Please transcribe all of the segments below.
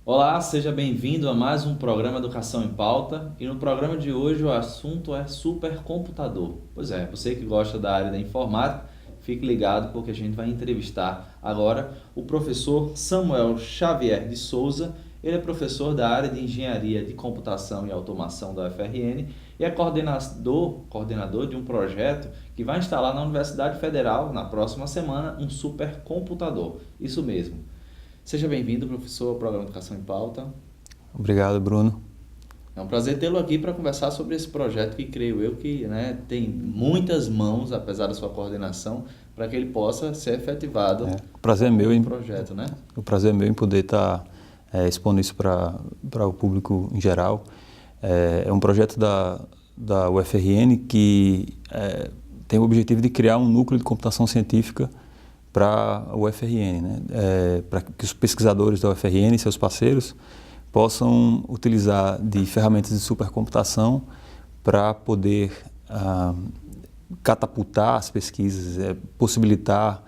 Olá, seja bem-vindo a mais um programa Educação em Pauta. E no programa de hoje o assunto é supercomputador. Pois é, você que gosta da área da informática, fique ligado porque a gente vai entrevistar agora o professor Samuel Xavier de Souza. Ele é professor da área de Engenharia de Computação e Automação da UFRN e é coordenador de um projeto que vai instalar na Universidade Federal, na próxima semana, um supercomputador. Isso mesmo. Seja bem-vindo, professor, ao programa Educação em Pauta. Obrigado, Bruno. É um prazer tê-lo aqui para conversar sobre esse projeto que creio eu que, né, tem muitas mãos, apesar da sua coordenação, para que ele possa ser efetivado O prazer é meu como em, projeto, né? o prazer é meu em poder estar expondo isso para o público em geral. É um projeto da UFRN que tem o objetivo de criar um núcleo de computação científica para a UFRN, né? Para que os pesquisadores da UFRN e seus parceiros possam utilizar de ferramentas de supercomputação para poder catapultar as pesquisas, possibilitar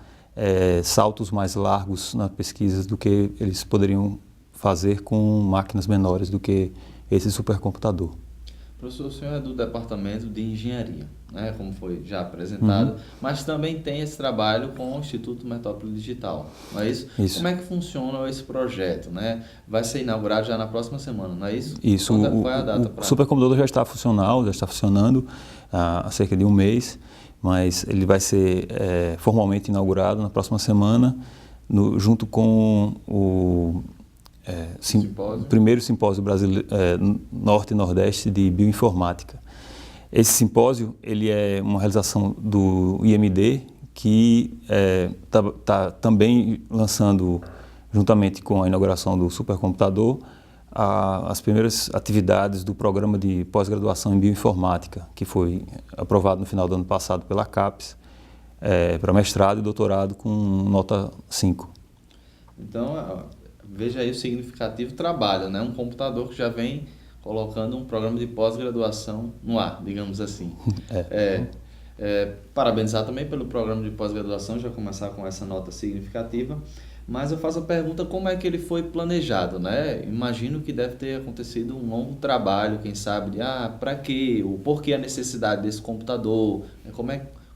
saltos mais largos nas pesquisas do que eles poderiam fazer com máquinas menores do que esse supercomputador. Professor, o senhor é do Departamento de Engenharia, né, como foi já apresentado, mas também tem esse trabalho com o Instituto Metrópole Digital, não é isso? Isso. Como é que funciona esse projeto, né? Vai ser inaugurado já na próxima semana, não é isso? Isso. Qual é a data O supercomputador já está funcional, já está funcionando há cerca de um mês, mas ele vai ser formalmente inaugurado na próxima semana, junto com o primeiro simpósio brasileiro, Norte e Nordeste de Bioinformática. Esse simpósio ele é uma realização do IMD, que está também lançando, juntamente com a inauguração do supercomputador, as primeiras atividades do programa de pós-graduação em bioinformática, que foi aprovado no final do ano passado pela CAPES, para mestrado e doutorado com nota 5. Então, veja aí o significativo trabalho, né? Um computador que já vem colocando um programa de pós-graduação no ar, digamos assim. Parabenizar também pelo programa de pós-graduação, já começar com essa nota significativa. Mas eu faço a pergunta, como é que ele foi planejado, né? Imagino que deve ter acontecido um longo trabalho, quem sabe, de para quê, o porquê a necessidade desse computador,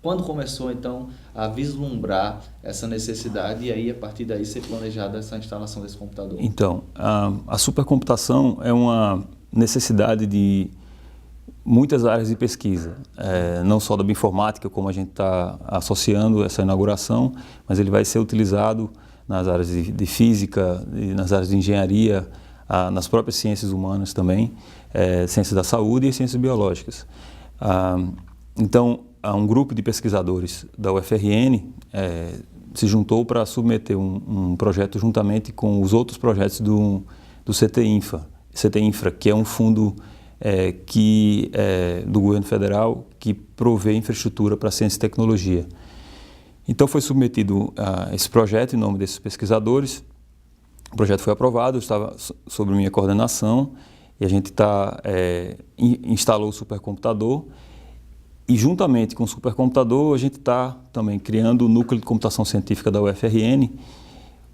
quando começou então a vislumbrar essa necessidade e aí a partir daí ser planejada essa instalação desse computador? Então, a supercomputação é uma necessidade de muitas áreas de pesquisa, não só da bioinformática, como a gente está associando essa inauguração, mas ele vai ser utilizado nas áreas de física, nas áreas de engenharia, nas próprias ciências humanas também, ciências da saúde e ciências biológicas. Então, um grupo de pesquisadores da UFRN se juntou para submeter um projeto juntamente com os outros projetos do CT-Infra, que é um fundo do governo federal que provê infraestrutura para ciência e tecnologia. Então foi submetido esse projeto em nome desses pesquisadores. O projeto foi aprovado, estava sob minha coordenação e a gente instalou o supercomputador. E juntamente com o supercomputador, a gente está também criando o núcleo de computação científica da UFRN,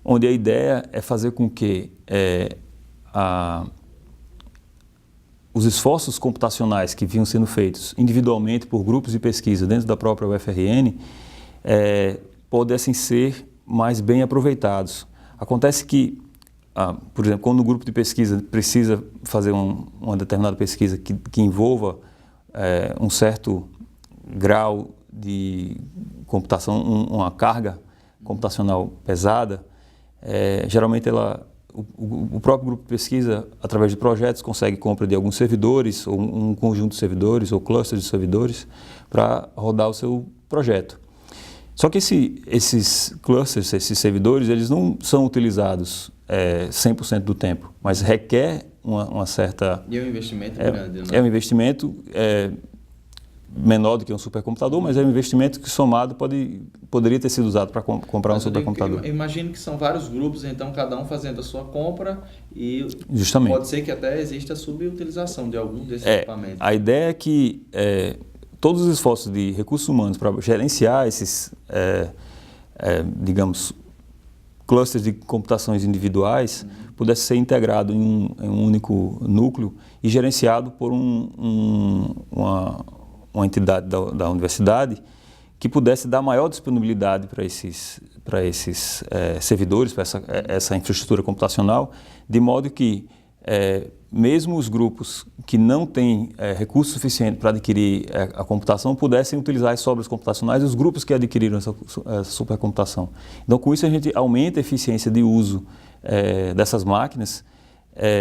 onde a ideia é fazer com que os esforços computacionais que vinham sendo feitos individualmente por grupos de pesquisa dentro da própria UFRN pudessem ser mais bem aproveitados. Acontece que, por exemplo, quando um grupo de pesquisa precisa fazer uma determinada pesquisa que envolva um certo grau de computação, uma carga computacional pesada, geralmente o próprio grupo de pesquisa, através de projetos, consegue compra de alguns servidores, ou um conjunto de servidores, ou clusters de servidores, para rodar o seu projeto. Só que esses clusters, esses servidores, eles não são utilizados 100% do tempo, mas requer uma certa... E é um investimento grande, né? É um investimento menor do que um supercomputador, mas é um investimento que somado poderia ter sido usado para comprar um supercomputador. Eu imagino que são vários grupos, então cada um fazendo a sua compra e justamente pode ser que até exista a subutilização de algum desses equipamentos. A ideia é que todos os esforços de recursos humanos para gerenciar esses, digamos, clusters de computações individuais pudesse ser integrado em um único núcleo e gerenciado por uma entidade da universidade que pudesse dar maior disponibilidade para esses servidores, para essa infraestrutura computacional, de modo que mesmo os grupos que não têm recurso suficiente para adquirir a computação pudessem utilizar as sobras computacionais e os grupos que adquiriram essa supercomputação. Então, com isso, a gente aumenta a eficiência de uso dessas máquinas,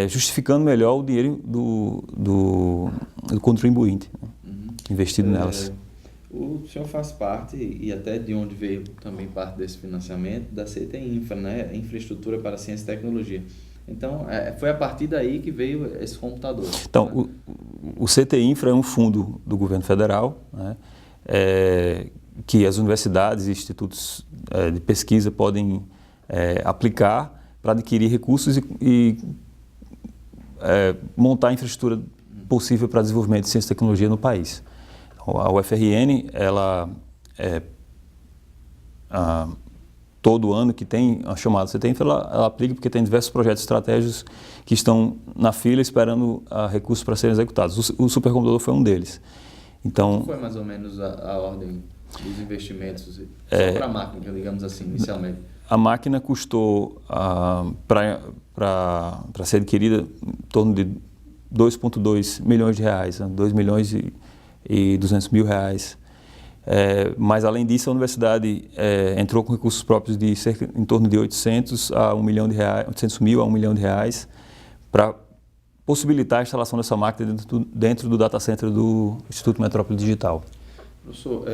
justificando melhor o dinheiro do contribuinte, investido nelas. O senhor faz parte, e até de onde veio também parte desse financiamento, da CT Infra, né? Infraestrutura para Ciência e Tecnologia. Então, foi a partir daí que veio esse computador. Então, né? o CT Infra é um fundo do governo federal, né? Que as universidades e institutos de pesquisa podem aplicar para adquirir recursos e montar a infraestrutura possível para desenvolvimento de ciência e tecnologia no país. A UFRN, ela todo ano que tem a chamada CT Infra, ela aplica porque tem diversos projetos estratégicos que estão na fila esperando recursos para serem executados. O supercomputador foi um deles. Então, qual foi mais ou menos a ordem dos investimentos só para a máquina, digamos assim, inicialmente? A máquina custou, para ser adquirida, em torno de 2,2 milhões de reais, 2 milhões e 200 mil reais. Mas, além disso, a universidade entrou com recursos próprios de em torno de 800 a 1 milhão de reais, 800 mil a 1 milhão de reais, para possibilitar a instalação dessa máquina dentro do data center do Instituto Metrópole Digital. Professor,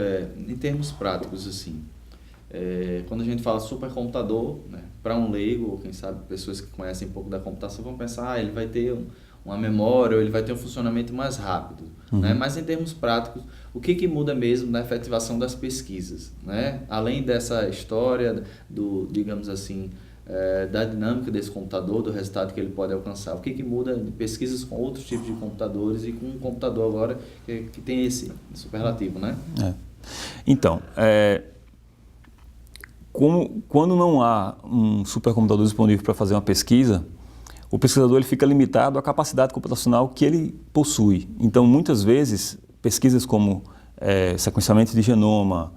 em termos práticos, assim, quando a gente fala supercomputador, né, para um leigo, ou quem sabe pessoas que conhecem um pouco da computação vão pensar, ele vai ter uma memória, ou ele vai ter um funcionamento mais rápido. Né? Mas em termos práticos, o que muda mesmo na efetivação das pesquisas? Né? Além dessa história digamos assim, da dinâmica desse computador, do resultado que ele pode alcançar, o que muda de pesquisas com outros tipos de computadores e com um computador agora que tem esse superlativo, né? Então, quando não há um supercomputador disponível para fazer uma pesquisa, o pesquisador ele fica limitado à capacidade computacional que ele possui. Então, muitas vezes, pesquisas como sequenciamento de genoma,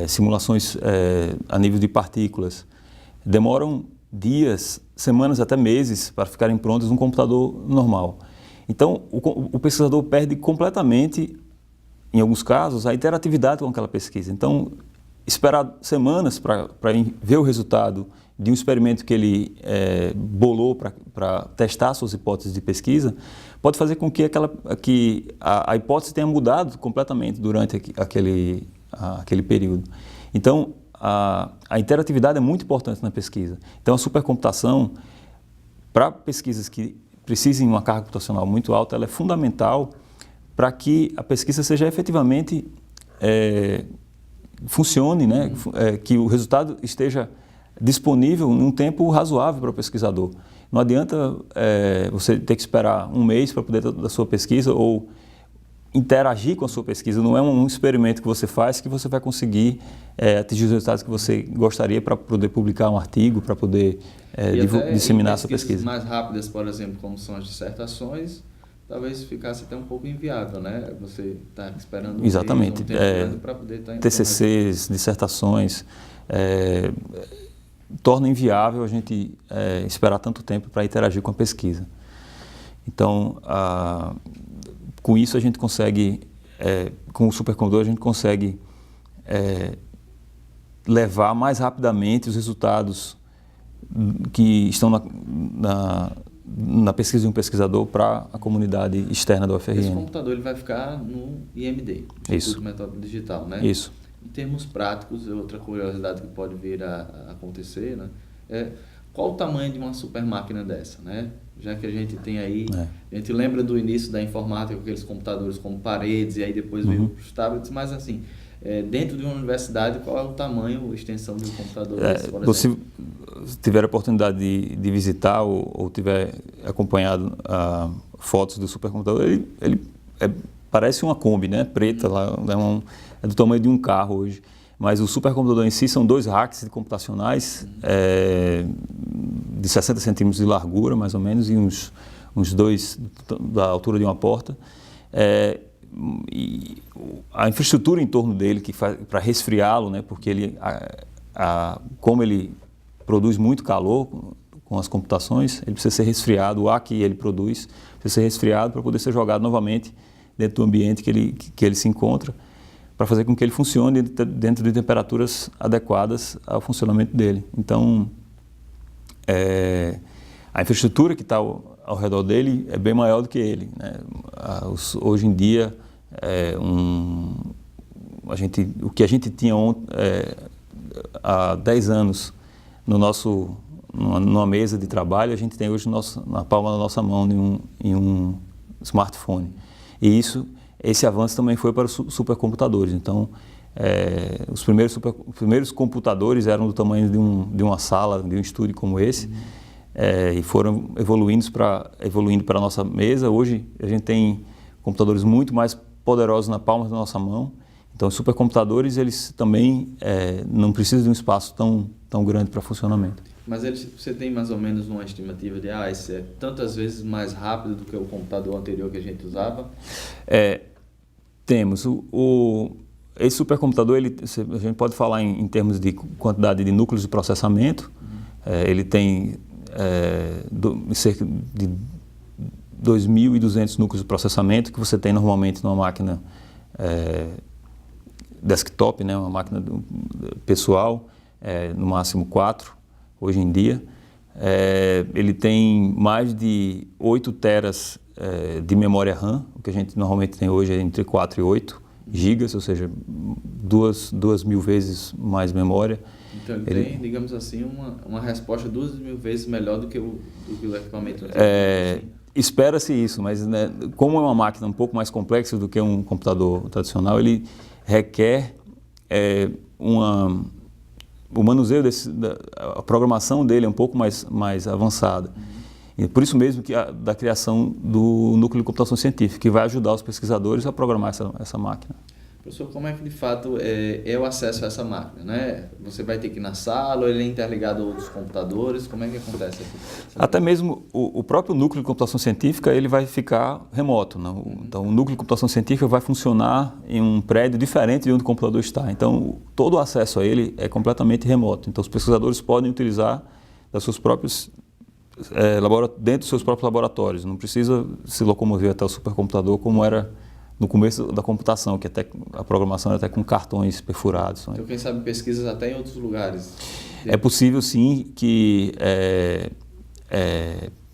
simulações a nível de partículas, demoram dias, semanas, até meses para ficarem prontas num computador normal. Então, o pesquisador perde completamente, em alguns casos, a interatividade com aquela pesquisa. Então, esperar semanas para ver o resultado de um experimento que ele bolou para testar suas hipóteses de pesquisa, pode fazer com que a hipótese tenha mudado completamente durante aquele período. Então, a interatividade é muito importante na pesquisa. Então, a supercomputação, para pesquisas que precisem de uma carga computacional muito alta, ela é fundamental para que a pesquisa seja efetivamente funcione, né? Que o resultado esteja disponível em um tempo razoável para o pesquisador. Não adianta você ter que esperar um mês para poder da sua pesquisa ou interagir com a sua pesquisa. Não é um experimento que você faz que você vai conseguir atingir os resultados que você gostaria para poder publicar um artigo, para poder disseminar a sua pesquisa. Mais rápidas, por exemplo, como são as dissertações, talvez ficasse até um pouco inviável, né? Você está esperando exatamente. Um tempo para poder estar TCCs, dissertações, torna inviável a gente esperar tanto tempo para interagir com a pesquisa. Então, com isso a gente consegue, com o supercomputador a gente consegue levar mais rapidamente os resultados que estão na pesquisa de um pesquisador para a comunidade externa da UFRN. Esse computador ele vai ficar no IMD, Instituto Metrópole Digital, né? Isso. Em termos práticos, outra curiosidade que pode vir a acontecer, né? Qual o tamanho de uma super máquina dessa, né? Já que a gente tem aí, a gente lembra do início da informática com aqueles computadores como paredes e aí depois veio os tablets, mas assim, dentro de uma universidade, qual é o tamanho, a extensão de um computador desse, por exemplo? Se tiver a oportunidade de visitar ou tiver acompanhado fotos do supercomputador, ele parece uma Kombi, né? Preta, lá, é do tamanho de um carro hoje. mas o supercomputador em si são 2 racks computacionais de 60 centímetros de largura, mais ou menos, e uns 2 da altura de uma porta. E a infraestrutura em torno dele para resfriá-lo, né, porque ele, como ele produz muito calor com as computações, ele precisa ser resfriado, o ar que ele produz precisa ser resfriado para poder ser jogado novamente dentro do ambiente que ele se encontra, para fazer com que ele funcione dentro de temperaturas adequadas ao funcionamento dele. Então, a infraestrutura que está ao redor dele é bem maior do que ele, né? Hoje em dia, o que a gente tinha há 10 anos numa mesa de trabalho, a gente tem hoje na palma da nossa mão em um smartphone. E esse avanço também foi para os supercomputadores. Então, os primeiros computadores eram do tamanho de uma sala, de um estúdio como esse, e foram evoluindo para a nossa mesa. Hoje, a gente tem computadores muito mais poderosos na palma da nossa mão. Então, os supercomputadores, eles também não precisam de um espaço tão grande para funcionamento. Mas você tem mais ou menos uma estimativa de esse é tantas vezes mais rápido do que o computador anterior que a gente usava? Temos. Esse supercomputador, a gente pode falar em termos de quantidade de núcleos de processamento. Ele tem cerca de 2.200 núcleos de processamento que você tem normalmente numa máquina desktop, né, uma máquina pessoal, no máximo 4, hoje em dia. Ele tem mais de 8 teras de memória RAM, o que a gente normalmente tem hoje é entre 4 e 8 gigas, ou seja, 2.000 vezes mais memória. Então ele tem, digamos assim, uma resposta 2.000 vezes melhor do que o equipamento antigo. Espera-se isso, mas né, como é uma máquina um pouco mais complexa do que um computador tradicional, ele requer o manuseio a programação dele é um pouco mais avançada. E por isso mesmo que da criação do núcleo de computação científica, que vai ajudar os pesquisadores a programar essa máquina. Professor, como é que de fato é o acesso a essa máquina, né? Você vai ter que ir na sala, ou ele é interligado a outros computadores? Como é que acontece aqui? Até mesmo o próprio núcleo de computação científica, ele vai ficar remoto, né? Então, o núcleo de computação científica vai funcionar em um prédio diferente de onde o computador está. Então, todo o acesso a ele é completamente remoto. Então, os pesquisadores podem utilizar das suas próprias dentro dos seus próprios laboratórios. Não precisa se locomover até o supercomputador como era no começo da computação, que até a programação era até com cartões perfurados. Então, quem sabe pesquisas até em outros lugares? É possível, sim, que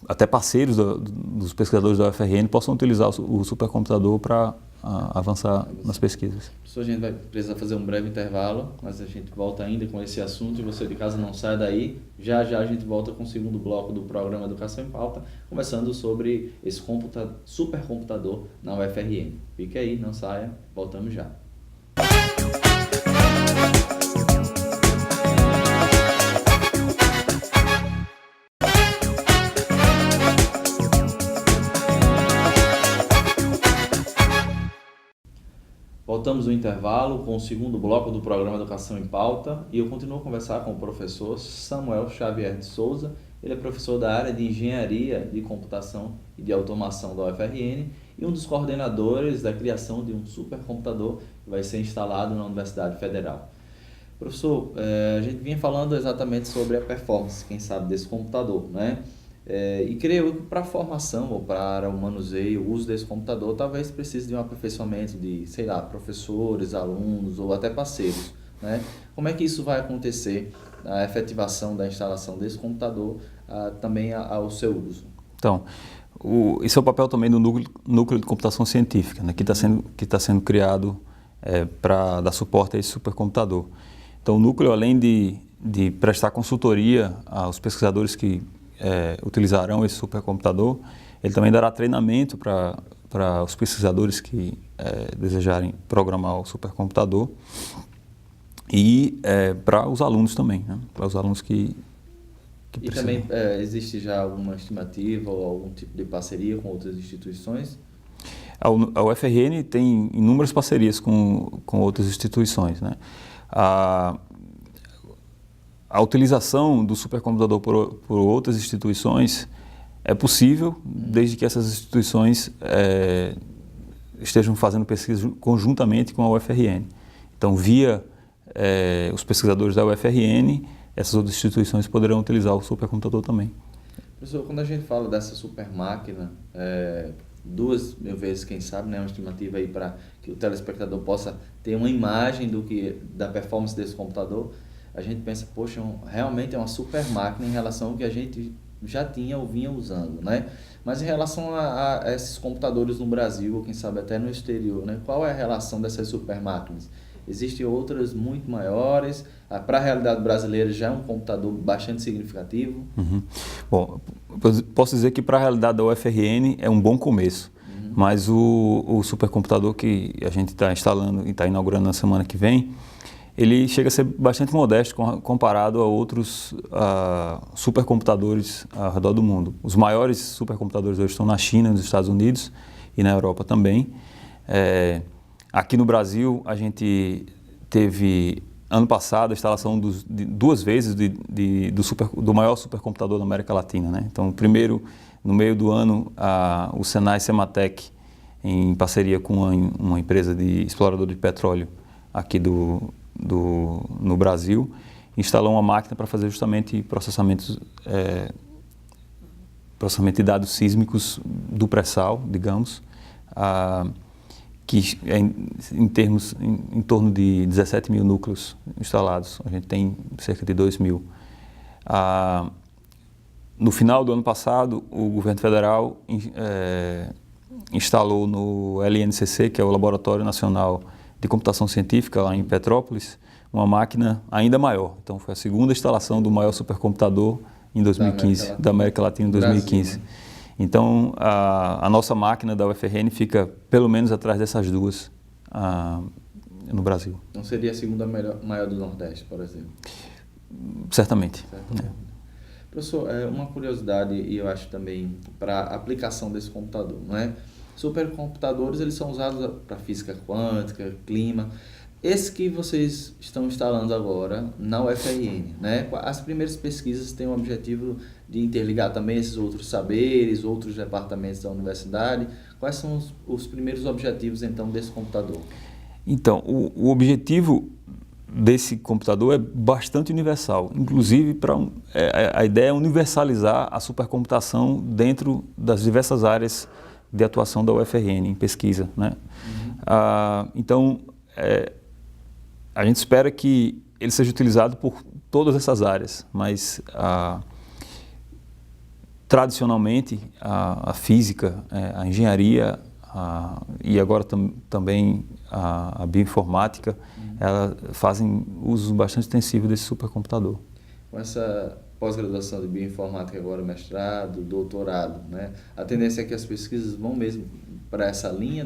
até parceiros dos pesquisadores da UFRN possam utilizar o supercomputador para avançar nas pesquisas. Professor, a gente vai precisar fazer um breve intervalo, mas a gente volta ainda com esse assunto e você de casa não sai daí. Já já a gente volta com o segundo bloco do programa Educação em Pauta, conversando sobre esse supercomputador na UFRN. Fique aí, não saia, voltamos já. Voltamos no intervalo com o segundo bloco do programa Educação em Pauta e eu continuo a conversar com o professor Samuel Xavier de Souza. Ele é professor da área de Engenharia de Computação e de Automação da UFRN e um dos coordenadores da criação de um supercomputador que vai ser instalado na Universidade Federal. Professor, a gente vinha falando exatamente sobre a performance, quem sabe, desse computador, né? E creio que para a formação ou para o manuseio, o uso desse computador, talvez precise de um aperfeiçoamento de, sei lá, professores, alunos ou até parceiros, né? Como é que isso vai acontecer, a efetivação da instalação desse computador também ao seu uso? Então, esse é o papel também do núcleo de computação científica, né, que está sendo criado para dar suporte a esse supercomputador. Então, o núcleo, além de prestar consultoria aos pesquisadores que utilizarão esse supercomputador, ele também dará treinamento para os pesquisadores que desejarem programar o supercomputador e para os alunos também, né? Para os alunos que e também existe já alguma estimativa ou algum tipo de parceria com outras instituições? A UFRN tem inúmeras parcerias com outras instituições, né? A utilização do supercomputador por outras instituições é possível, desde que essas instituições estejam fazendo pesquisa conjuntamente com a UFRN. Então, via os pesquisadores da UFRN, essas outras instituições poderão utilizar o supercomputador também. Professor, quando a gente fala dessa super máquina, 2.000 vezes, quem sabe, né, uma estimativa aí para que o telespectador possa ter uma imagem da performance desse computador, a gente pensa, poxa, realmente é uma super máquina em relação ao que a gente já tinha ou vinha usando, né? Mas em relação a esses computadores no Brasil, ou quem sabe até no exterior, né? Qual é a relação dessas super máquinas? Existem outras muito maiores? Para a realidade brasileira já é um computador bastante significativo? Uhum. Bom, posso dizer que para a realidade da UFRN é um bom começo, mas o supercomputador que a gente está instalando e está inaugurando na semana que vem, ele chega a ser bastante modesto comparado a outros supercomputadores ao redor do mundo. Os maiores supercomputadores hoje estão na China, nos Estados Unidos e na Europa também. Aqui no Brasil, a gente teve, ano passado, a instalação duas vezes do maior supercomputador da América Latina, né? Então, primeiro, no meio do ano, o Senai Sematec, em parceria com uma empresa de explorador de petróleo aqui no Brasil, instalou uma máquina para fazer justamente processamento de dados sísmicos do pré-sal, digamos, que é em torno de 17 mil núcleos instalados. A gente tem cerca de 2.000. No final do ano passado, o governo federal instalou no LNCC, que é o Laboratório Nacional de Computação Científica, lá em Petrópolis, uma máquina ainda maior. Então, foi a segunda instalação do maior supercomputador em 2015, da América Latina em 2015. Brasil, né? Então, a nossa máquina da UFRN fica pelo menos atrás dessas duas no Brasil. Não seria a segunda maior do Nordeste, por exemplo? Certamente. Professor, uma curiosidade, e eu acho também para a aplicação desse computador, não é? Supercomputadores, eles são usados para física quântica, clima. Esse que vocês estão instalando agora na UFRN, né? As primeiras pesquisas têm o objetivo de interligar também esses outros saberes, outros departamentos da universidade. Quais são os primeiros objetivos, então, desse computador? Então, o objetivo desse computador é bastante universal. Inclusive, a ideia é universalizar a supercomputação dentro das diversas áreas de atuação da UFRN em pesquisa, né? Então, a gente espera que ele seja utilizado por todas essas áreas, mas tradicionalmente a física, a engenharia e agora também a bioinformática, elas fazem uso bastante extensivo desse supercomputador. Com essa pós-graduação de bioinformática agora, mestrado, doutorado, né? A tendência é que as pesquisas vão mesmo para essa linha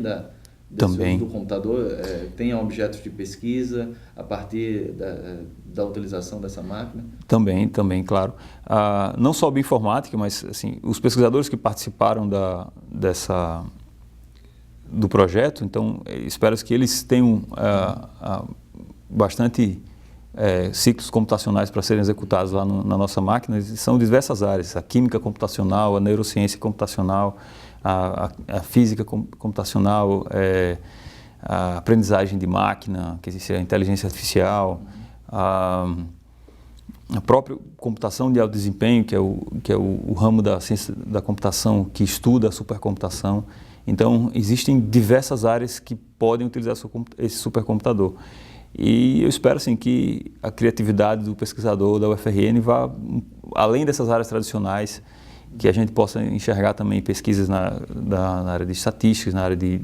do computador, tenham objetos de pesquisa a partir da utilização dessa máquina? Também, claro. Não só a bioinformática, mas assim, os pesquisadores que participaram do projeto, então espero que eles tenham bastante ciclos computacionais para serem executados lá na nossa máquina. São diversas áreas: a química computacional, a neurociência computacional, a física computacional, a aprendizagem de máquina, que existe a inteligência artificial, a própria computação de alto desempenho, que é o ramo da ciência da computação que estuda a supercomputação. Então, existem diversas áreas que podem utilizar esse supercomputador. E eu espero assim, que a criatividade do pesquisador da UFRN vá além dessas áreas tradicionais, que a gente possa enxergar também pesquisas na área de estatísticas, na área de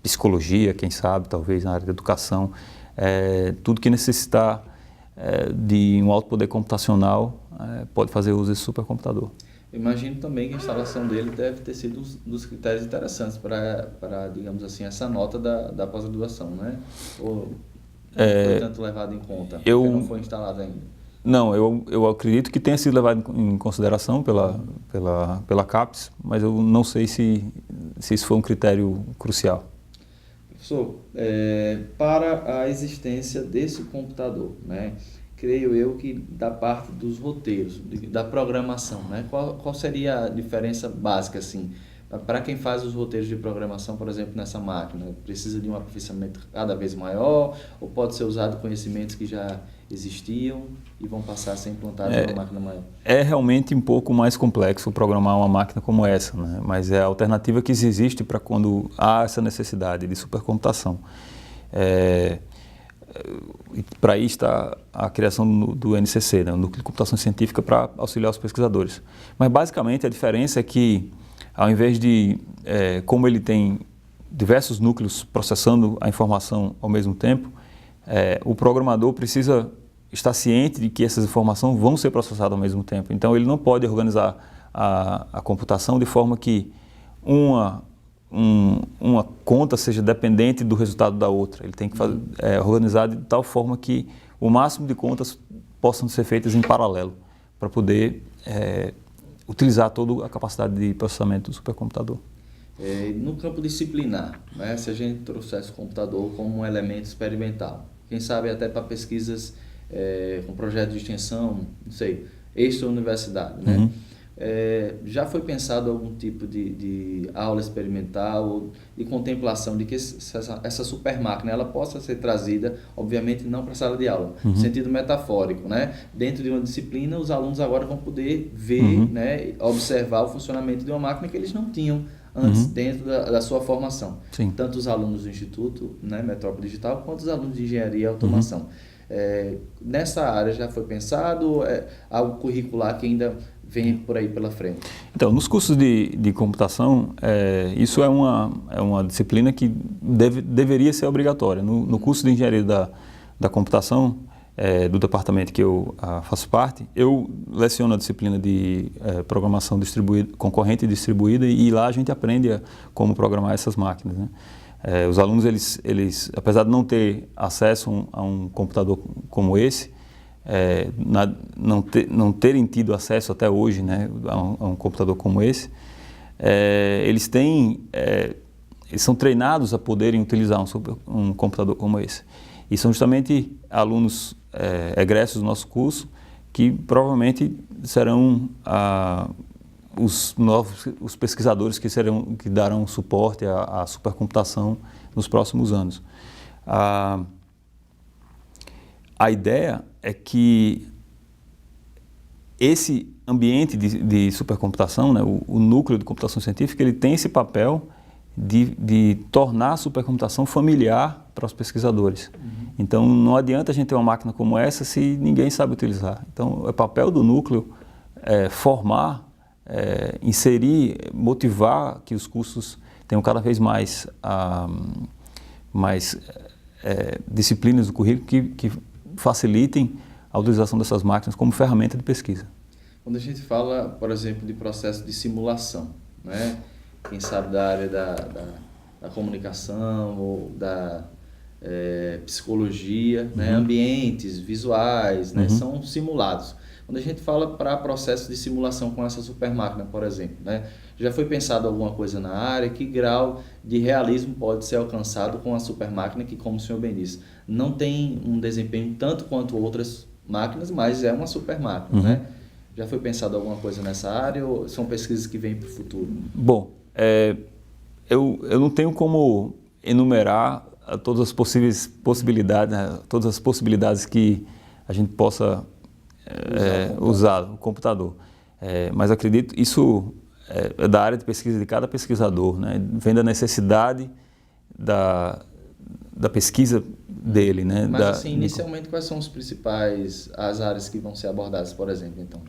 psicologia, quem sabe, talvez na área de educação. Tudo que necessitar de um alto poder computacional pode fazer uso desse supercomputador. Imagino também que a instalação dele deve ter sido um dos critérios interessantes para, digamos assim, essa nota da pós-graduação, né? Ou não foi tanto levado em conta, porque não foi instalado ainda? Não, eu acredito que tenha sido levado em consideração pela CAPES, mas eu não sei se isso foi um critério crucial. Professor, para a existência desse computador, né, creio eu que da parte dos roteiros, da programação, né, qual seria a diferença básica, assim, para quem faz os roteiros de programação, por exemplo, nessa máquina? Precisa de um aperfeiçoamento cada vez maior ou pode ser usado conhecimentos que já existiam e vão passar a ser implantados numa máquina maior? É realmente um pouco mais complexo programar uma máquina como essa, né? Mas é a alternativa que existe para quando há essa necessidade de supercomputação. Para isso está a criação do NCC, né? O Núcleo de Computação Científica, para auxiliar os pesquisadores. Mas basicamente a diferença é que, ao invés de, como ele tem diversos núcleos processando a informação ao mesmo tempo, o programador precisa estar ciente de que essas informações vão ser processadas ao mesmo tempo. Então ele não pode organizar a computação de forma que uma conta seja dependente do resultado da outra. Ele tem que organizar de tal forma que o máximo de contas possam ser feitas em paralelo, para poder utilizar toda a capacidade de processamento do supercomputador. No campo disciplinar, né, se a gente trouxesse o computador como um elemento experimental, quem sabe até para pesquisas com projetos de extensão, não sei, extra-universidade, né? Já foi pensado algum tipo de aula experimental ou de contemplação de que essa super máquina ela possa ser trazida, obviamente não para a sala de aula, no sentido metafórico, né? Dentro de uma disciplina, os alunos agora vão poder ver, né, observar o funcionamento de uma máquina que eles não tinham antes dentro da sua formação. Sim. Tanto os alunos do Instituto, né, Metrópole Digital, quanto os alunos de Engenharia e Automação. Nessa área já foi pensado algo curricular que ainda vem por aí pela frente? Então, nos cursos de computação, isso é uma disciplina que deveria ser obrigatória. No curso de Engenharia da Computação, do departamento que eu faço parte, eu leciono a disciplina de programação concorrente e distribuída, e lá a gente aprende como programar essas máquinas, né? Os alunos, eles, apesar de não ter acesso a um computador como esse, não terem tido acesso até hoje, né, a um computador como esse, eles são treinados a poderem utilizar um computador como esse. E são justamente alunos egressos do nosso curso que provavelmente serão os pesquisadores que darão suporte à supercomputação nos próximos anos. A ideia é que esse ambiente de supercomputação, né, o núcleo de computação científica, ele tem esse papel de tornar a supercomputação familiar para os pesquisadores. Então, não adianta a gente ter uma máquina como essa se ninguém sabe utilizar. Então, o papel do núcleo é formar, inserir, motivar que os cursos tenham cada vez mais disciplinas do currículo que facilitem a utilização dessas máquinas como ferramenta de pesquisa. Quando a gente fala, por exemplo, de processo de simulação, né? Quem sabe da área da comunicação ou da psicologia, né? Ambientes visuais, né? São simulados. Quando a gente fala para processo de simulação com essa super máquina, por exemplo, né? Já foi pensado alguma coisa na área? Que grau de realismo pode ser alcançado com a super máquina que, como o senhor bem disse, não tem um desempenho tanto quanto outras máquinas, mas é uma super máquina, né? Já foi pensado alguma coisa nessa área ou são pesquisas que vêm para o futuro? Bom, eu não tenho como enumerar todas as possibilidades, né? Todas as possibilidades que a gente possa usar o computador. Mas acredito isso é da área de pesquisa de cada pesquisador, né? Vem da necessidade da pesquisa dele, né? Mas assim, inicialmente, quais são as áreas que vão ser abordadas, por exemplo, então?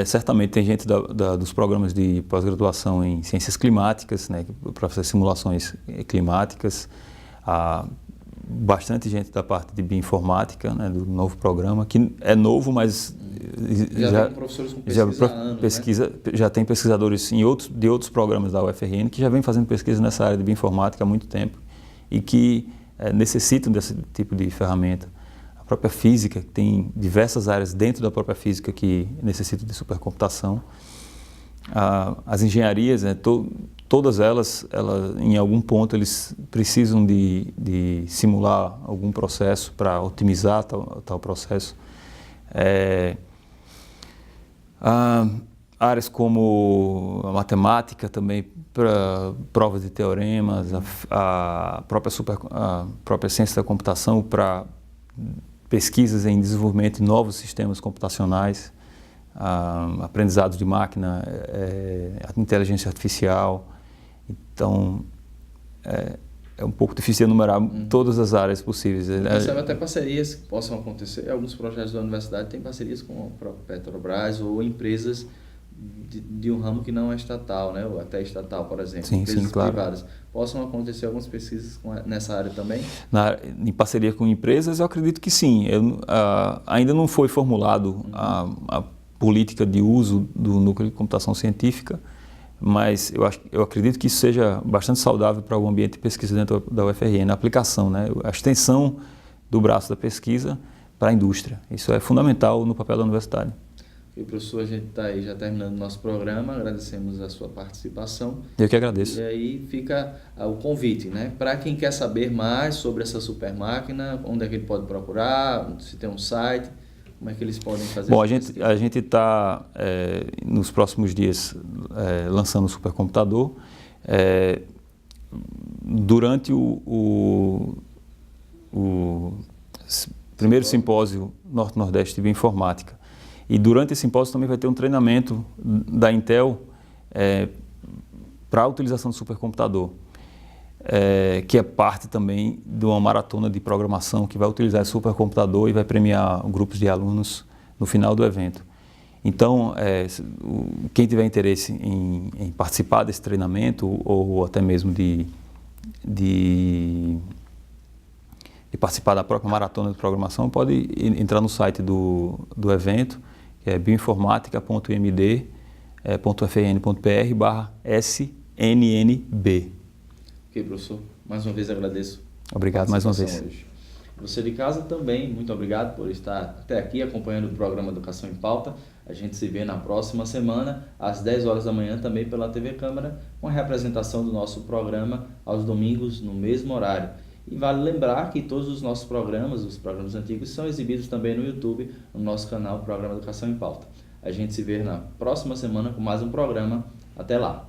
Certamente tem gente dos programas de pós-graduação em ciências climáticas, né? Para fazer simulações climáticas, bastante gente da parte de bioinformática, né? Do novo programa, que é novo, mas já tem professores com pesquisa há anos, né? Já tem pesquisadores de outros programas da UFRN que já vem fazendo pesquisa nessa área de bioinformática há muito tempo e que necessitam desse tipo de ferramenta. A própria física, que tem diversas áreas dentro da própria física que necessitam de supercomputação. As engenharias, né, todas elas, em algum ponto, eles precisam de simular algum processo para otimizar tal processo. Áreas como a matemática também, para provas de teoremas, a própria ciência da computação para pesquisas em desenvolvimento de novos sistemas computacionais, aprendizado de máquina, inteligência artificial. Então, é um pouco difícil enumerar todas as áreas possíveis. Sabe até parcerias que possam acontecer. Alguns projetos da universidade têm parcerias com a própria Petrobras ou empresas de um ramo que não é estatal, né? Ou até estatal, por exemplo. Sim, empresas claro. privadas. Possam acontecer algumas pesquisas nessa área também? Em parceria com empresas, eu acredito que sim. Ainda não foi formulado a política de uso do núcleo de computação científica, mas eu acredito que isso seja bastante saudável para o ambiente de pesquisa dentro da UFRN, a aplicação, né? A extensão do braço da pesquisa para a indústria. Isso é fundamental no papel da universidade. E, professor, a gente está aí já terminando o nosso programa, agradecemos a sua participação. Eu que agradeço. E aí fica o convite, né? Para quem quer saber mais sobre essa super máquina, onde é que ele pode procurar, se tem um site, como é que eles podem fazer? Bom, a gente está, nos próximos dias, lançando o supercomputador. Durante o primeiro simpósio Norte-Nordeste de Bioinformática, e durante esse simpósio também vai ter um treinamento da Intel para a utilização do supercomputador, que é parte também de uma maratona de programação que vai utilizar esse supercomputador e vai premiar grupos de alunos no final do evento. Então, quem tiver interesse em participar desse treinamento ou até mesmo de participar da própria maratona de programação, pode entrar no site do evento, que é bioinformatica.md.ufrn.br/SNNB. Ok, professor. Mais uma vez agradeço. Obrigado mais uma vez. Hoje. Você de casa também, muito obrigado por estar até aqui acompanhando o programa Educação em Pauta. A gente se vê na próxima semana, às 10 horas da manhã, também pela TV Câmara, com a representação do nosso programa aos domingos, no mesmo horário. E vale lembrar que todos os nossos programas, os programas antigos, são exibidos também no YouTube, no nosso canal Programa Educação em Pauta. A gente se vê na próxima semana com mais um programa. Até lá!